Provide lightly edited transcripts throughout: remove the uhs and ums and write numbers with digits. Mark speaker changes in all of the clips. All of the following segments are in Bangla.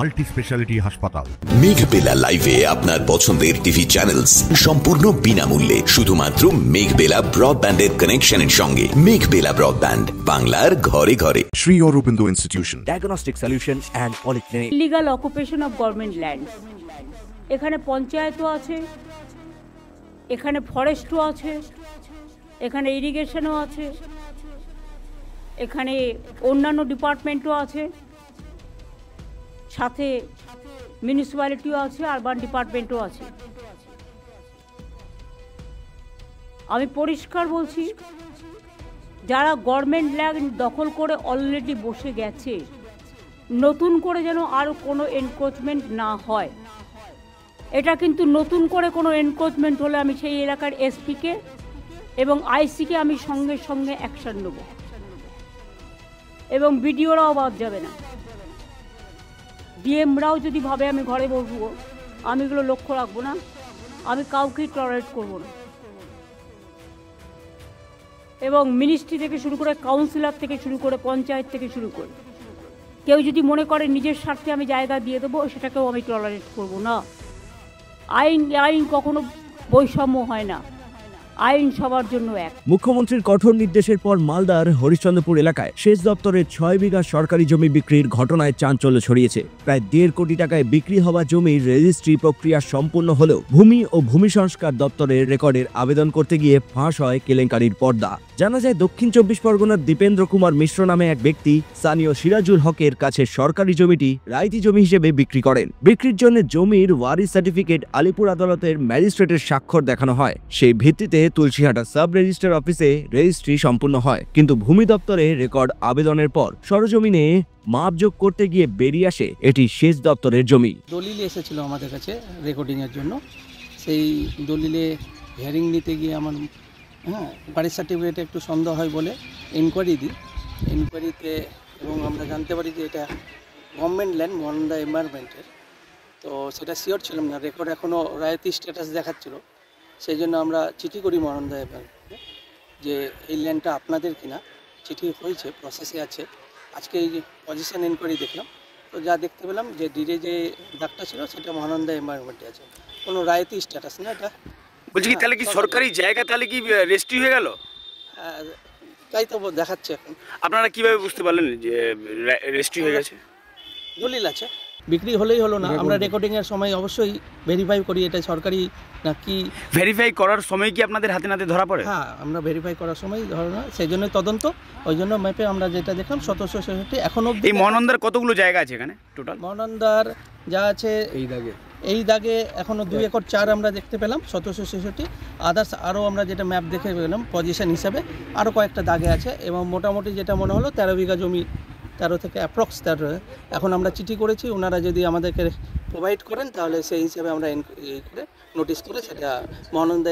Speaker 1: মাল্টি স্পেশালিটি হাসপাতাল।
Speaker 2: মেঘবেলা লাইভে আপনার পছন্দের টিভি চ্যানেলস সম্পূর্ণ বিনামূল্যে, শুধুমাত্র মেঘবেলা ব্রডব্যান্ডের কানেকশনের সঙ্গে। মেঘবেলা ব্রডব্যান্ড, বাংলার ঘরে ঘরে।
Speaker 3: Sri Aurobindo Institution,
Speaker 4: Diagnostic Solution and Polyclinic.
Speaker 5: Illegal occupation of government land. এখানে পঞ্চায়েতও আছে, এখানে ফরেস্টও আছে, এখানে ইরিগেশনও আছে, এখানে অন্যান্য ডিপার্টমেন্টও আছে, সাথে মিউনিসিপ্যালিটিও আছে, আরবান ডিপার্টমেন্টও আছে। আমি পরিষ্কার বলছি, যারা গভর্নমেন্ট ল্যান্ড দখল করে অলরেডি বসে গেছে, নতুন করে যেন আর কোনো এনক্রোচমেন্ট না হয়। এটা কিন্তু নতুন করে কোনো এনক্রোচমেন্ট হলে আমি সেই এলাকার এসপিকে এবং আইসিকে আমি সঙ্গে সঙ্গে অ্যাকশন নেব, এবং বিডিওরাও বাদ যাবে না। ডিএমরাও যদি ভাবে আমি ঘরে বসবো, আমি এগুলো লক্ষ্য রাখবো না, আমি কাউকেই টলারেট করবো না। এবং মিনিস্ট্রি থেকে শুরু করে, কাউন্সিলর থেকে শুরু করে, পঞ্চায়েত থেকে শুরু করে কেউ যদি মনে করে নিজের স্বার্থে আমি জায়গা দিয়ে দেবো, সেটাকেও আমি টলারেট করবো না। আইন কখনো বৈষম্য হয় না, আইন সবার জন্য এক।
Speaker 4: মুখ্যমন্ত্রীর কঠোর নির্দেশের পর মালদার হরিশ্চন্দ্রপুর এলাকায় সেচ দপ্তরের 6 বিঘা সরকারি জমি বিক্রির ঘটনায় চাঞ্চল্য ছড়িয়েছে। প্রায় 1.5 কোটি টাকায় বিক্রি হওয়া জমির রেজিস্ট্রি প্রক্রিয়া সম্পূর্ণ হলেও ভূমি ও ভূমি সংস্কার দপ্তরের রেকর্ডের আবেদন করতে গিয়ে ফাঁস হয় কেলেঙ্কারির পর্দা। জানা যায়, দক্ষিণ 24 পরগনার দীপেন্দ্র কুমার মিশ্র নামে এক ব্যক্তি স্থানীয় সিরাজুল হকের কাছে সরকারি জমিটি রাইতি জমি হিসেবে বিক্রি করেন। বিক্রির জন্য জমির ওয়ারিশ সার্টিফিকেট আলিপুর আদালতের ম্যাজিস্ট্রেটের স্বাক্ষর দেখানো হয়। সেই ভিত্তিতে তুলসীহাটা সাব রেজিস্ট্রার অফিসে রেজিস্ট্রি সম্পূর্ণ হয়, কিন্তু ভূমি দপ্তরে রেকর্ড আবেদনের পর সরজমিনে মাপযোগ করতে গিয়ে বেরিয়ে আসে এটি সেচ দপ্তরের জমি।
Speaker 6: দলিল এসেছিল আমাদের কাছে রেকর্ডিংয়ের জন্য, সেই দলিলে হিয়ারিং নিতে গিয়ে আমার বাড়ির সার্টিফিকেটে একটু সন্দেহ হয় বলে ইনকোয়ারি দিই। ইনকোয়ারিতে এবং আমরা জানতে পারি যে এটা গভর্নমেন্ট ল্যান্ড, মহানন্দা এনভায়রনমেন্টের। তো সেটা শিওর ছিলাম না, রেকর্ড এখনও রায়তি স্ট্যাটাস দেখাচ্ছিল। সেই জন্য আমরা চিঠি করি মহানন্দা এনভায়রনমেন্টে যে এই ল্যান্ডটা আপনাদের কিনা। চিঠি হয়েছে, প্রসেসে আছে। আজকে এই পজিশন ইনকোয়ারি দেখলাম, তো যা দেখতে পেলাম যে ডিডে যে দাগটা ছিল সেটা মহানন্দা এনভায়রনমেন্টে আছে, কোনো রায়তি স্ট্যাটাস না এটা।
Speaker 7: বলছি কি, তাহলে কি সরকারি জায়গা, তাহলে কি রেজিস্ট্রি হয়ে গেল?
Speaker 6: তাই তো দেখাচ্ছে এখন।
Speaker 7: আপনারা কিভাবে বুঝতে পারলেন যে রেজিস্ট্রি হয়ে গেছে?
Speaker 6: দলিল আছে, বিক্রি হলেই হলো না। আমরা রেকর্ডিংয়ের সময় অবশ্যই ভেরিফাই করি এটা সরকারি না কি।
Speaker 7: ভেরিফাই করার সময় কি আপনাদের হাতে নাতে ধরা পড়ে?
Speaker 6: হ্যাঁ, আমরা ভেরিফাই করার সময় ধরা, সেই জন্যই তদন্ত। ওই জন্য ম্যাপে আমরা যেটা দেখলাম 1766 এখনও।
Speaker 7: এই মহানন্দার কতগুলো জায়গা আছে এখানে টোটাল?
Speaker 6: মহানন্দার যা আছে এই দাগে এখনও 2 একর 4 আমরা দেখতে পেলাম 1766। আদার্স আরও আমরা যেটা ম্যাপ দেখে পেলাম পজিশন হিসাবে আরও কয়েকটা দাগে আছে, এবং মোটামুটি যেটা মনে হলো 13 বিঘা জমি, 13 থেকে অ্যাপ্রক্স 13। এখন আমরা চিঠি করেছি, ওনারা যদি আমাদেরকে প্রোভাইড করেন তাহলে সেই হিসাবে আমরা করে নোটিশ করে সেটা মহানন্দা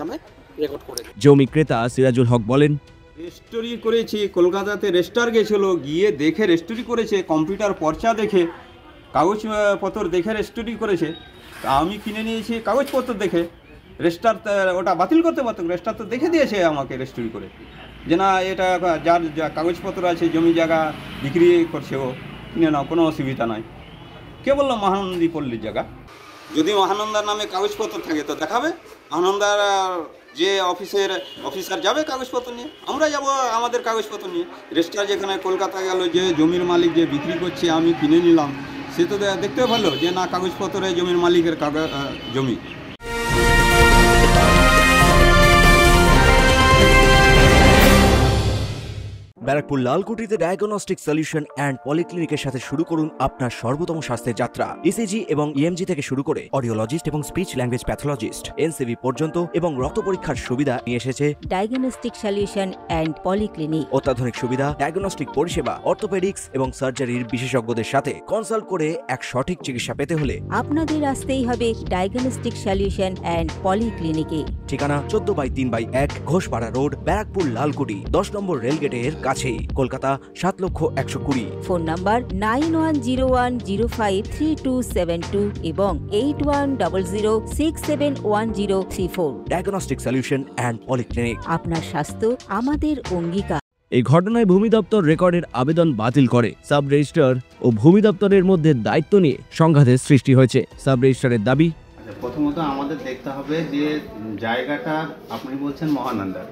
Speaker 6: নামে রেকর্ড করে।
Speaker 4: জমি ক্রেতা সিরাজুল হক বলেন,
Speaker 8: রেজিস্ট্রি করেছি, কলকাতাতে রেজিস্ট্রার গেছিলো, গিয়ে দেখে রেজিস্ট্রি করেছে, কম্পিউটার পর্চা দেখে, কাগজপত্র দেখে রেজিস্ট্রি করেছে। তা আমি কিনে নিয়েছি কাগজপত্র দেখে। রেজিস্ট্রার ওটা বাতিল করতে পারতো, রেজিস্ট্রার তো দেখে দিয়েছে আমাকে রেজিস্ট্রি করে যে না, এটা যার যা কাগজপত্র আছে, জমি জায়গা বিক্রি করছে, ও কিনে নাও, কোনো অসুবিধা নাই। কে বললো মহানন্দী পল্লীর জায়গা? যদি মহানন্দার নামে কাগজপত্র থাকে তো দেখাবে, মহানন্দার যে অফিসার যাবে কাগজপত্র নিয়ে, আমরা যাব আমাদের কাগজপত্র নিয়ে। রেজিস্ট্রার যেখানে কলকাতা গেল, যে জমির মালিক যে বিক্রি করছে, আমি কিনে নিলাম, সে তো দেখতে ভালো যে না কাগজপত্রে জমির মালিকের জমি।
Speaker 4: ব্যারাকপুর লালকুটিতে ডায়াগনস্টিক সলিউশন অ্যান্ড পলিক্লিনিকের সাথে শুরু করুন আপনার সর্বোত্তম স্বাস্থ্যের যাত্রা। ইসিজি এবং ইএমজি থেকে শুরু করে অডিওলজিস্ট এবং স্পিচ ল্যাঙ্গুয়েজ প্যাথোলজিস্ট, এনসিভি পর্যন্ত এবং রক্ত পরীক্ষার সুবিধা নিয়ে এসেছে
Speaker 9: ডায়াগনস্টিক সলিউশন অ্যান্ড পলিক্লিনিক।
Speaker 4: অত্যাধুনিক সুবিধা, ডায়াগনস্টিক পরিষেবা, অর্থোপেডিক্স এবং সার্জারির বিশেষজ্ঞদের সাথে কনসাল্ট করে এক সঠিক চিকিৎসা পেতে হলে
Speaker 9: আপনাদের আসতেই হবে ডায়াগনস্টিক সলিউশন অ্যান্ড পলিক্লিনিকে।
Speaker 4: ঠিকানা 14/3/1 ঘোষপাড়া রোড, ব্যারাকপুর লালকুটি, 10 নম্বর রেলগেটের কাছেই, কলকাতা 7,120,000।
Speaker 9: ফোন নাম্বার 9101053272 এবং 8100671034।
Speaker 4: Diagnostic solution and polyclinic.
Speaker 9: আপনার স্বাস্থ্য আমাদের অঙ্গীকার।
Speaker 4: এই ঘটনায় ভূমি দপ্তর রেকর্ডের আবেদন বাতিল করে। সাব রেজিস্ট্রার ও ভূমি দপ্তরের মধ্যে দায়িত্ব নিয়ে সংঘাতের সৃষ্টি হয়েছে। সাব রেজিস্ট্রারের দাবি,
Speaker 1: প্রথমত আমাদের দেখতে হবে যে জায়গাটা আপনি বলছেন মহানন্দার,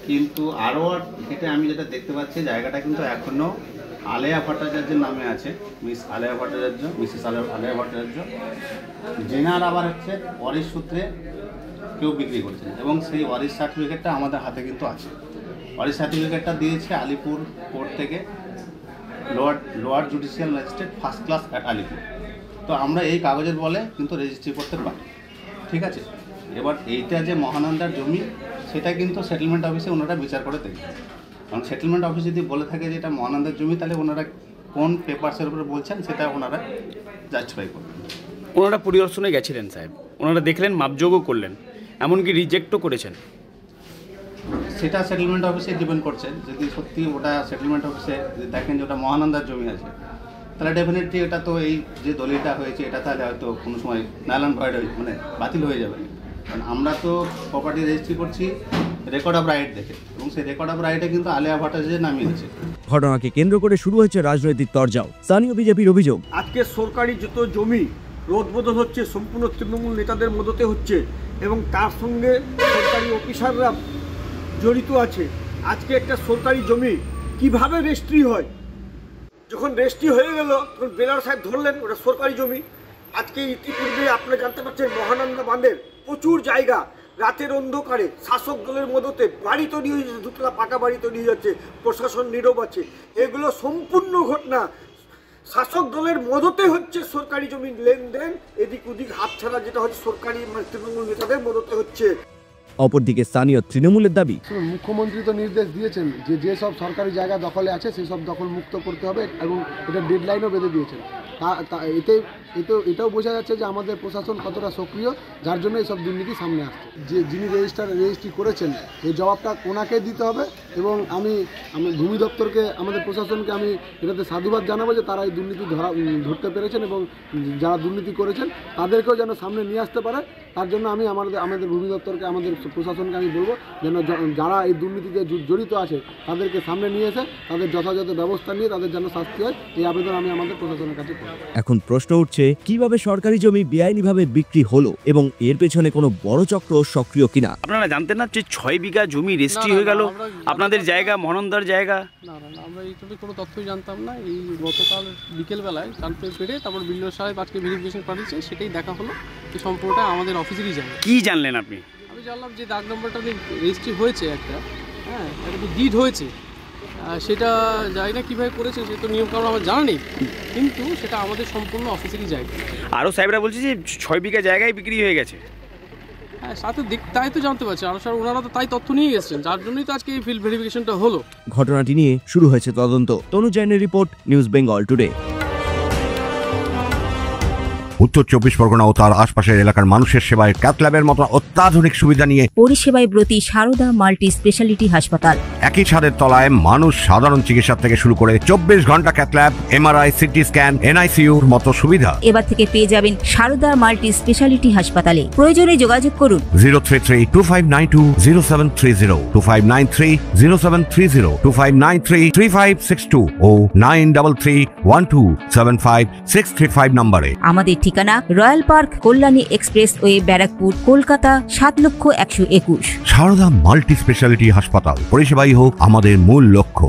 Speaker 1: কিন্তু আরও এটা আমি যেটা দেখতে পাচ্ছি জায়গাটা কিন্তু এখনও আলেয়া ভট্টাচার্যের নামে আছে, মিস আলেয়া ভট্টাচার্য, মিসেস আলেয়া ভট্টাচার্য, জেনার আবার হচ্ছে ওয়ারিশ সূত্রে কেউ বিক্রি করছেন এবং সেই ওয়ারিশ সার্টিফিকেটটা আমাদের হাতে কিন্তু আছে। ওয়ারিশ সার্টিফিকেটটা দিয়েছে আলিপুর কোর্ট থেকে, lower judicial magistrate first class at Alipur. তো আমরা এই কাগজের বলে কিন্তু রেজিস্ট্রি করতে পারি, ঠিক আছে। এবার এইটা যে মহানন্দার জমি সেটা কিন্তু সেটেলমেন্ট অফিসে ওনারা বিচার করে দেখবেন, কারণ সেটেলমেন্ট অফিস যদি বলে থাকে যে এটা মহানন্দার জমি, তাহলে ওনারা কোন পেপারসের উপরে বলছেন সেটা ওনারা জাস্টিফাই করবেন।
Speaker 7: ওনারা পরিদর্শনে গেছিলেন সাহেব, ওনারা দেখলেন, মাপযোগও করলেন, এমনকি রিজেক্টও করেছেন।
Speaker 1: সেটা সেটেলমেন্ট অফিসে ডিপেন্ড করছে। যদি সত্যি ওটা সেটেলমেন্ট অফিসে যদি দেখেন যে ওটা মহানন্দার জমি আছে, তাহলে ডেফিনেটলি এটা তো এই যে দলিলটা হয়েছে এটা তাহলে হয়তো কোনো সময় নালান ভয়েড মানে বাতিল হয়ে যাবে। কারণ আমরা তো প্রপার্টি রেজিস্ট্রি করছি রেকর্ড অফ রাইট দেখে, এবং সেই রেকর্ড অফ রাইটে কিন্তু আলেয়া ভট্টাচার্যের নামই আছে।
Speaker 4: ঘটনাকে কেন্দ্র করে শুরু হয়েছে রাজনৈতিক তরজাও। স্থানীয় বিজেপির অভিযোগ,
Speaker 3: আজকে সরকারি যত জমি রদবদল হচ্ছে সম্পূর্ণ তৃণমূল নেতাদের মদতে হচ্ছে এবং তার সঙ্গে সরকারি অফিসাররা জড়িত আছে। আজকে একটা সরকারি জমি কিভাবে রেজিস্ট্রি হয়, যখন রেজিস্ট্রি হয়ে গেল তখন বেলার সাহেব ধরলেন ওটা সরকারি জমি। আজকে ইতিপূর্বে আপনারা জানতে পারছেন মহানন্দা বাঁধের প্রচুর জায়গা রাতের অন্ধকারে শাসক দলের মদতে বাড়ি তৈরি হয়ে যাচ্ছে, দুতলা পাকা বাড়ি তৈরি হয়ে যাচ্ছে, প্রশাসন নীরব আছে। এগুলো সম্পূর্ণ ঘটনা শাসক দলের মদতে হচ্ছে, সরকারি জমি লেনদেন এদিক ওদিক হাতছাড়া যেটা হচ্ছে সরকারি তৃণমূল নেতাদের মদতে হচ্ছে।
Speaker 4: অপরদিকে স্থানীয় তৃণমূলের দাবি,
Speaker 10: মুখ্যমন্ত্রী তো নির্দেশ দিয়েছেন যে যেসব সরকারি জায়গা দখলে আছে সেই সব দখল মুক্ত করতে হবে এবং এটা ডেডলাইনও বেঁধে দিয়েছেন। এটাও বোঝা যাচ্ছে যে আমাদের প্রশাসন কতটা সক্রিয়, যার জন্য এইসব দুর্নীতি সামনে আসছে। যে যিনি রেজিস্ট্রি করেছেন এই জবাবটা ওনাকে দিতে হবে এবং আমি ভূমি দপ্তরকে, আমাদের প্রশাসনকে আমি এটাতে সাধুবাদ জানাবো যে তারা এই দুর্নীতি ধরতে পেরেছেন এবং যারা দুর্নীতি করেছেন তাদেরকেও যেন সামনে নিয়ে আসতে পারে। তার জন্য আমি আমাদের ভূমি দপ্তরকে, আমাদের প্রশাসনকে আমি বলবো যেন যারা এই দুর্নীতিতে জড়িত আছে তাদেরকে সামনে নিয়ে এসে তাদের যথাযথ ব্যবস্থা নিয়ে তাদের যেন শাস্তি হয়, এই আবেদন আমি আমাদের প্রশাসনের কাছে করব।
Speaker 4: এখন প্রশ্ন উঠছে কিভাবে সরকারি জমি বেআইনিভাবে বিক্রি হলো এবং এর পেছনে কোনো বড় চক্র সক্রিয় কিনা।
Speaker 7: আপনারা জানতেন না যে 6 বিঘা জমি রেজিস্ট্রি হয়ে গেল আপনাদের জায়গা, মহানন্দার জায়গা?
Speaker 11: না, আমরা এইটুকু কোনো তথ্যই জানতাম না। এই গতকাল বিকেলবেলায় জানতে পেরে তারপর বিল্ডার সাহেব আজকে ভেরিফিকেশন পাঠিয়েছে, সেটাই দেখা হলো যে সম্পূর্ণটা আমাদের অফিসেরই জায়গা।
Speaker 7: কি জানলেন আপনি?
Speaker 11: আমি জানলাম যে দাগ নম্বরটা রেজিস্ট্রি হয়েছে একটা, হ্যাঁ একটা ডিড হয়েছে, সেটা জানি না কীভাবে করেছে, সে তো নিয়মকানুন আমার জানা নেই, কিন্তু সেটা আমাদের সম্পূর্ণ অফিসেরই জায়গা।
Speaker 7: আরও সাহেবরা বলছে যে 6 বিঘা জায়গায় বিক্রি হয়ে গেছে।
Speaker 11: হ্যাঁ, সাথে তাই তো জানতে পারছি, আরও স্যার ওনারা তো তাই তথ্য নিয়ে গেছেন, যার জন্যই তো আজকে এই ফিল্ড ভেরিফিকেশনটা হলো।
Speaker 4: ঘটনাটি নিয়ে শুরু হয়েছে তদন্ত। তনু জৈনের রিপোর্ট, নিউজ বেঙ্গল টুডে।
Speaker 12: উত্তর 24 পরগনা ও তার আশপাশের এলাকার মানুষের সেবায় ক্যাথ ল্যাবের মতো অত্যাধুনিক সুবিধা নিয়ে
Speaker 9: পরিষেবায় ব্রতী সারদা মাল্টি স্পেশালিটি হাসপাতাল।
Speaker 12: একই ছাদের তলায় মানুষ সাধারণ চিকিৎসা থেকে শুরু করে 24 ঘন্টা cath lab, MRI, CT scan, এনআইসিইউর মতো সুবিধা
Speaker 9: এবার থেকে পেয়ে যাবেন সারদা মাল্টি স্পেশালিটি হাসপাতালে। প্রয়োজনে যোগাযোগ করুন
Speaker 12: 033-2592-0730, 2593-0730, 2593-3562 ও 9331275635 নম্বরে।
Speaker 9: আমাদের ঠিকানা royal park, Kalyani expressway, Barrackpore, Kolkata 7,121,000।
Speaker 12: Sarada multi speciality হাসপাতাল, পরিষেবাই হোক আমাদের মূল লক্ষ্য।